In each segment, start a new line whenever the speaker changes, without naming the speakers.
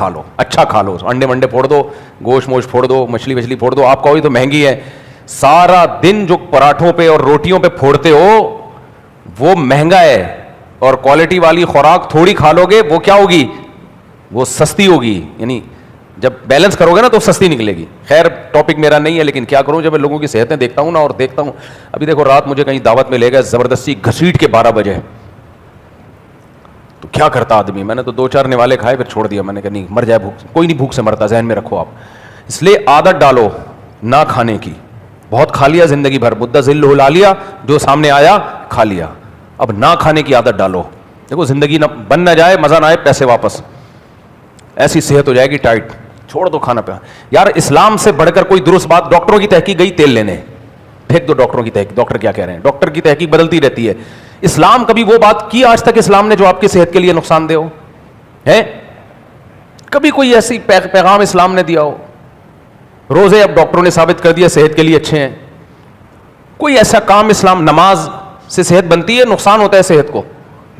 کھا لو, اچھا کھا لو, انڈے منڈے پھوڑ دو, گوشت موش پھوڑ دو, مچھلی وچھلی پھوڑ دو. آپ کہو یہ تو مہنگی ہے, سارا دن جو پراٹھوں پہ اور روٹیوں پہ پھوڑتے ہو وہ مہنگا ہے, اور کوالٹی والی خوراک تھوڑی کھا لو گے وہ کیا ہوگی, وہ سستی ہوگی. یعنی جب بیلنس کرو گے نا تو سستی نکلے گی. خیر ٹاپک میرا نہیں ہے, لیکن کیا کروں جب میں لوگوں کی صحتیں دیکھتا ہوں نا, اور دیکھتا ہوں ابھی دیکھو رات مجھے کہیں دعوت میں لے گئے زبردستی گھسیٹ کے 12 بجے, تو کیا کرتا آدمی. میں نے تو 2-4 نوالے کھائے پھر چھوڑ دیا. میں نے کہا نہیں مر جائے بھوک, کوئی نہیں بھوک سے مرتا, ذہن میں رکھو آپ. اس لیے عادت ڈالو نہ کھانے کی. بہت کھا لیا زندگی بھر, مدہ ذل ہلا لیا, جو سامنے آیا کھا لیا. اب نہ کھانے کی عادت ڈالو. دیکھو زندگی نہ بن نہ جائے, مزہ نہ آئے, پیسے واپس, ایسی صحت ہو جائے گی ٹائٹ. چھوڑ دو کھانا پیا. یار اسلام سے بڑھ کر کوئی درست بات, ڈاکٹروں کی تحقیق گئی تیل لینے, پھینک دو ڈاکٹروں کی تحقیق. ڈاکٹر کیا کہہ رہے ہیں, ڈاکٹر کی تحقیق بدلتی رہتی ہے. اسلام کبھی وہ بات کی آج تک اسلام نے جو آپ کی صحت کے لیے نقصان دہ ہو ہے؟ کبھی کوئی ایسی پیغام اسلام نے دیا ہو؟ روزے اب ڈاکٹروں نے ثابت کر دیا صحت کے لیے اچھے ہیں. کوئی ایسا کام اسلام, نماز سے صحت بنتی ہے, نقصان ہوتا ہے صحت کو؟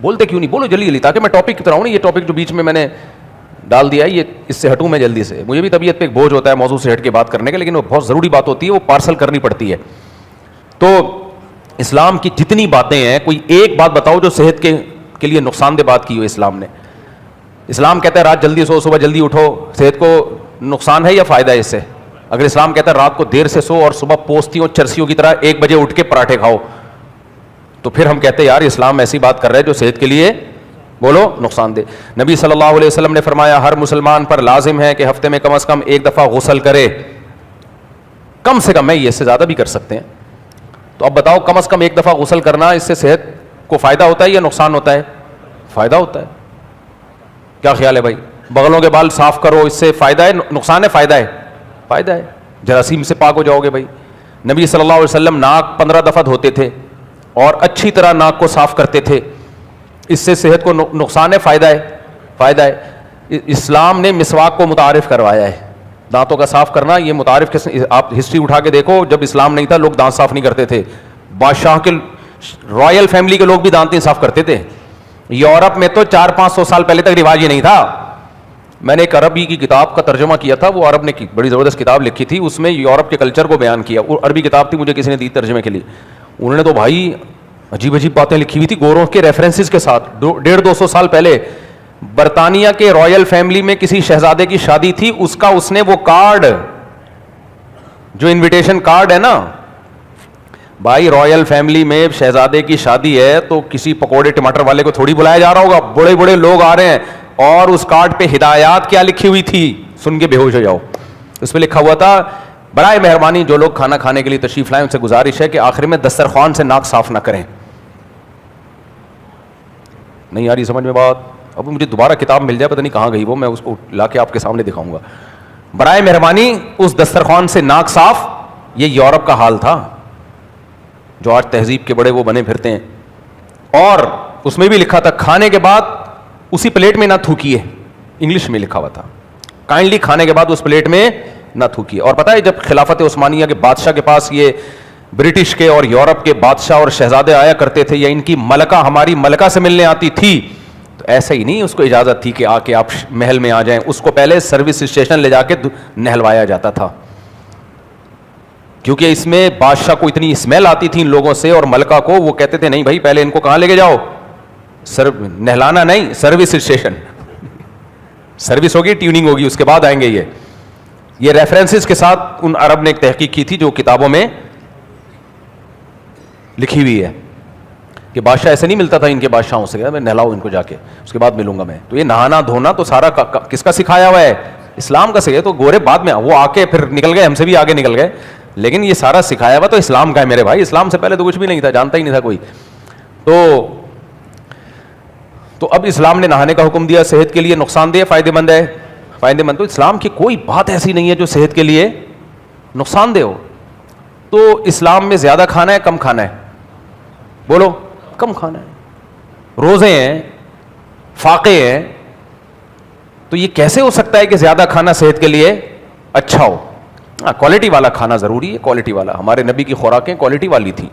بولتے کیوں نہیں, بولو جلدی جلدی, تاکہ میں ٹاپک کی طرح ہوں. یہ ٹاپک جو بیچ میں نے ڈال دیا ہے, یہ اس سے ہٹوں میں جلدی سے. مجھے بھی طبیعت پہ ایک بوجھ ہوتا ہے موضوع سے ہٹ کے بات کرنے کا, لیکن وہ بہت ضروری بات ہوتی ہے, وہ پارسل کرنی پڑتی ہے. تو اسلام کی جتنی باتیں ہیں, کوئی ایک بات بتاؤ جو صحت کے لیے نقصان دہ بات کی ہو اسلام نے. اسلام کہتا ہے رات جلدی سو, صبح جلدی اٹھو, صحت کو نقصان ہے یا فائدہ ہے اس سے؟ اگر اسلام کہتا ہے رات کو دیر سے سو اور صبح پوستیوں چرسیوں کی طرح 1 بجے اٹھ کے پراٹھے کھاؤ, تو پھر ہم کہتے ہیں یار اسلام ایسی بات کر رہا ہے جو صحت کے لیے بولو نقصان دہ. نبی صلی اللہ علیہ وسلم نے فرمایا ہر مسلمان پر لازم ہے کہ ہفتے میں کم از کم 1 دفعہ غسل کرے. کم سے کم, میں یہ اس سے زیادہ بھی کر سکتے ہیں. تو اب بتاؤ کم از کم 1 دفعہ غسل کرنا, اس سے صحت کو فائدہ ہوتا ہے یا نقصان ہوتا ہے؟ فائدہ ہوتا ہے. کیا خیال ہے بھائی؟ بغلوں کے بال صاف کرو, اس سے فائدہ ہے نقصان ہے؟ فائدہ ہے, فائدہ ہے. جراثیم سے پاک ہو جاؤ گے بھائی. نبی صلی اللہ علیہ وسلم ناک 15 دفعہ دھوتے تھے اور اچھی طرح ناک کو صاف کرتے تھے. اس سے صحت کو نقصان ہے فائدہ ہے؟ فائدہ ہے. اسلام نے مسواک کو متعارف کروایا ہے, دانتوں کا صاف کرنا. یہ متعارف آپ ہسٹری اٹھا کے دیکھو, جب اسلام نہیں تھا لوگ دانت صاف نہیں کرتے تھے. بادشاہ کے رائل فیملی کے لوگ بھی دانت نہیں صاف کرتے تھے. یورپ میں تو 400-500 سال پہلے تک رواج ہی نہیں تھا. میں نے ایک عربی کی کتاب کا ترجمہ کیا تھا, وہ عرب نے کی بڑی زبردست کتاب لکھی تھی, اس میں یورپ کے کلچر کو بیان کیا. وہ عربی کتاب تھی, مجھے کسی نے دی ترجمے کے لیے. انہوں نے تو بھائی عجیب عجیب باتیں لکھی ہوئی تھی گوروں کے ریفرنسز کے ساتھ. 150-200 سال پہلے برطانیہ کے رائل فیملی میں کسی شہزادے کی شادی تھی, اس نے وہ کارڈ, جو انویٹیشن کارڈ ہے نا بھائی, رائل فیملی میں شہزادے کی شادی ہے تو کسی پکوڑے ٹماٹر والے کو تھوڑی بلایا جا رہا ہوگا, بڑے بڑے لوگ آ رہے ہیں. اور اس کارڈ پہ ہدایات کیا لکھی ہوئی تھی, سن کے بے ہوش ہو جاؤ. اس پہ لکھا ہوا تھا برائے مہربانی جو لوگ کھانا کھانے کے لیے تشریف لائیں ان سے گزارش ہے کہ آخر میں دسترخوان سے ناک صاف نہ کریں. نہیں آ رہی سمجھ میں بات؟ اب مجھے دوبارہ کتاب مل جائے, پتہ نہیں کہاں گئی وہ, میں اس کو لا کے آپ کے سامنے دکھاؤں گا. برائے مہربانی اس دسترخوان سے ناک صاف. یہ یورپ کا حال تھا جو آج تہذیب کے بڑے وہ بنے پھرتے ہیں. اور اس میں بھی لکھا تھا کھانے کے بعد اسی پلیٹ میں نہ تھوکیے, انگلش میں لکھا ہوا تھا کائنڈلی کھانے کے بعد اس پلیٹ میں نہ تھوکیے. اور پتہ ہے جب خلافت عثمانیہ کے بادشاہ کے پاس یہ برٹش کے اور یورپ کے بادشاہ اور شہزادے آیا کرتے تھے, یا ان کی ملکہ ہماری ملکہ سے ملنے آتی تھی, تو ایسا ہی نہیں اس کو اجازت تھی کہ آ کے آپ محل میں آ جائیں. اس کو پہلے سروس اسٹیشن لے جا کے نہلوایا جاتا تھا, کیونکہ اس میں بادشاہ کو اتنی اسمیل آتی تھی ان لوگوں سے, اور ملکہ کو وہ کہتے تھے نہیں بھائی پہلے ان کو کہاں لے کے جاؤ, نہلانا نہیں, سروس اسٹیشن. سروس ہوگی, ٹیوننگ ہوگی, اس کے بعد آئیں گے. یہ ریفرنسز کے ساتھ ان عرب نے ایک تحقیق کی تھی جو کتابوں میں لکھی ہوئی ہے کہ بادشاہ ایسے نہیں ملتا تھا ان کے بادشاہوں سے, میں نہلاؤ ان کو جا کے, اس کے بعد ملوں گا میں. تو یہ نہانا دھونا تو سارا کس کا سکھایا ہوا ہے؟ اسلام کا سکھایا. تو گورے بعد میں وہ آ کے پھر نکل گئے, ہم سے بھی آگے نکل گئے, لیکن یہ سارا سکھایا ہوا تو اسلام کا ہے میرے بھائی. اسلام سے پہلے تو کچھ بھی نہیں تھا, جانتا ہی نہیں تھا کوئی. تو اب اسلام نے نہانے کا حکم دیا, صحت کے لیے نقصان دہ, فائدہ مند ہے؟ فائدہ مند. تو اسلام کی کوئی بات ایسی نہیں ہے جو صحت کے لیے نقصان دہ ہو. تو اسلام میں زیادہ کھانا ہے کم کھانا ہے؟ بولو کم کھانا ہے. روزے ہیں, فاقے ہیں, تو یہ کیسے ہو سکتا ہے کہ زیادہ کھانا صحت کے لیے اچھا ہو؟ کوالٹی والا کھانا ضروری ہے, کوالٹی والا. ہمارے نبی کی خوراکیں کوالٹی والی تھیں,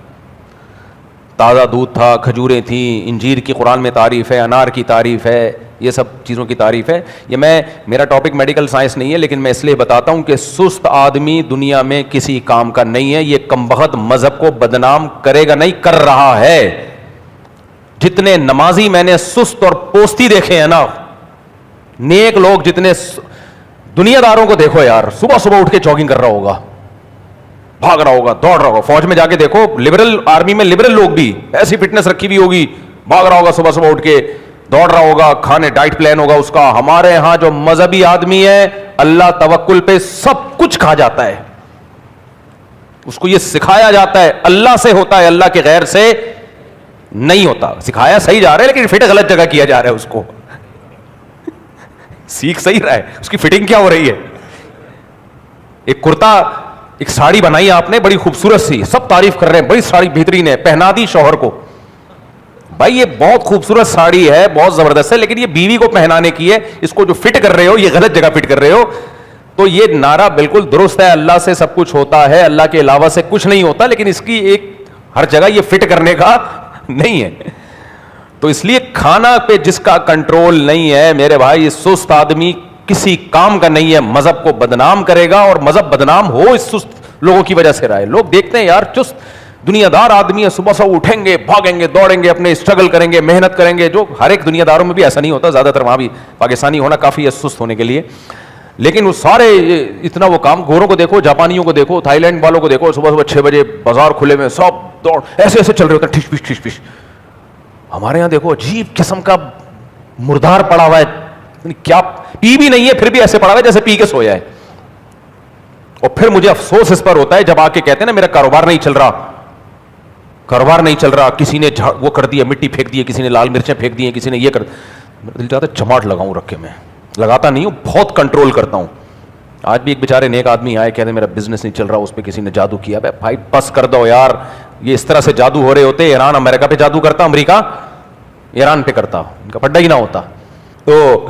تازہ دودھ تھا, کھجوریں تھیں, انجیر کی قرآن میں تعریف ہے, انار کی تعریف ہے, یہ سب چیزوں کی تعریف ہے. یہ میرا ٹاپک میڈیکل سائنس نہیں ہے, لیکن میں اس لیے بتاتا ہوں کہ سست آدمی دنیا میں کسی کام کا نہیں ہے. یہ کمبخت مذہب کو بدنام کرے گا نہیں, کر رہا ہے. جتنے نمازی میں نے سست اور پوستی دیکھے ہیں نا, نیک لوگ جتنے, دنیا داروں کو دیکھو یار, صبح صبح اٹھ کے جاگنگ کر رہا ہوگا, بھاگ رہا ہوگا, دوڑ رہا ہوگا. فوج میں جا کے دیکھو, لبرل آرمی میں لبرل لوگ بھی ایسی فٹنس رکھی ہوئی ہوگی, بھاگ رہا ہوگا صبح صبح اٹھ کے, دوڑ رہا ہوگا, کھانے ڈائٹ پلان ہوگا اس کا. ہمارے ہاں جو مذہبی آدمی ہے, اللہ توکل پہ سب کچھ کھا جاتا ہے, اس کو یہ سکھایا جاتا ہے اللہ سے ہوتا ہے, اللہ کے غیر سے نہیں ہوتا. سکھایا صحیح جا رہا ہے لیکن فٹ غلط جگہ کیا جا رہا ہے. اس کو سیکھ صحیح رہا ہے, اس کی فٹنگ کیا ہو رہی ہے. ایک کرتا, ایک ساڑی بنائی آپ نے بڑی خوبصورت سی, سب تعریف کر رہے ہیں, بڑی ساڑی بہترین ہے, پہنا دی شوہر کو. بھائی یہ بہت خوبصورت ساڑی ہے, بہت زبردست ہے, لیکن یہ بیوی کو پہنانے کی ہے, اس کو جو فٹ کر رہے ہو یہ غلط جگہ فٹ کر رہے ہو. تو یہ نعرہ بالکل درست ہے, اللہ سے سب کچھ ہوتا ہے, اللہ کے علاوہ سے کچھ نہیں ہوتا, لیکن اس کی ایک ہر جگہ یہ فٹ کرنے کا نہیں ہے. تو اس لیے کھانا پہ جس کا کنٹرول نہیں ہے میرے بھائی, سست آدمی کسی کام کا نہیں ہے, مذہب کو بدنام کرے گا, اور مذہب بدنام ہو اس سست لوگوں کی وجہ سے رہا ہے. لوگ دیکھتے ہیں یار چست دنیا دار آدمی ہے, صبح صبح اٹھیں گے, بھاگیں گے, دوڑیں گے, اپنے اسٹرگل کریں گے, محنت کریں گے. جو ہر ایک دنیا داروں میں بھی ایسا نہیں ہوتا, زیادہ تر وہاں بھی پاکستانی ہونا کافی ہے سست ہونے کے لیے. لیکن وہ سارے اتنا وہ کام, گوروں کو دیکھو, جاپانیوں کو دیکھو, تھائی لینڈ والوں کو دیکھو, صبح صبح 6 بجے بازار کھلے میں سب دوڑ ایسے ایسے چل رہے ہوتے ہیں, ٹھش پش ٹھش پش. ہمارے یہاں دیکھو عجیب قسم کا مردار پڑا ہوا ہے, کیا پی بھی نہیں ہے پھر بھی ایسے پڑا ہوا ہے جیسے پی کے سویا ہے. اور پھر مجھے افسوس اس پر ہوتا ہے جب آ کے کہتے ہیں نا میرا کاروبار نہیں چل رہا, کاروبار نہیں چل رہا, کسی نے وہ کر دیا, مٹی پھینک دی, کسی نے لال مرچیں پھینک دی, کسی نے یہ کر. میرا دل چاہتا ہے چماٹ لگاؤں رکھ کے, میں لگاتا نہیں ہوں, بہت کنٹرول کرتا ہوں. آج بھی ایک بیچارے نیک آدمی آئے, کہتے ہیں میرا بزنس نہیں چل رہا, اس پہ کسی نے جادو کیا. بھائی بس کر دو یار, یہ اس طرح سے جادو ہو رہے ہوتے, ایران امریکہ پہ جادو کرتا, امریکہ ایران پہ کرتا, ان کا پڈا ہی نہ ہوتا. تو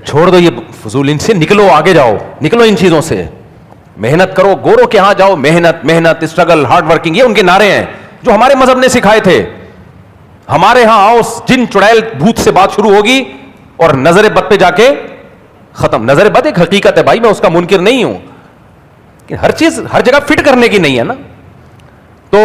چھوڑ دو یہ فضول, ان سے نکلو, آگے جاؤ, نکلو ان چیزوں سے, محنت کرو. گوروں کے ہاں جاؤ, محنت محنت, اسٹرگل, ہارڈ ورکنگ, یہ ان کے نعرے ہیں جو ہمارے مذہب نے سکھائے تھے. ہمارے ہاں آؤ, جن چڑیل بھوت سے بات شروع ہوگی اور نظر بد پہ جا کے ختم. نظر بد ایک حقیقت ہے بھائی, میں اس کا منکر نہیں ہوں, ہر چیز ہر جگہ فٹ کرنے کی نہیں ہے نا. تو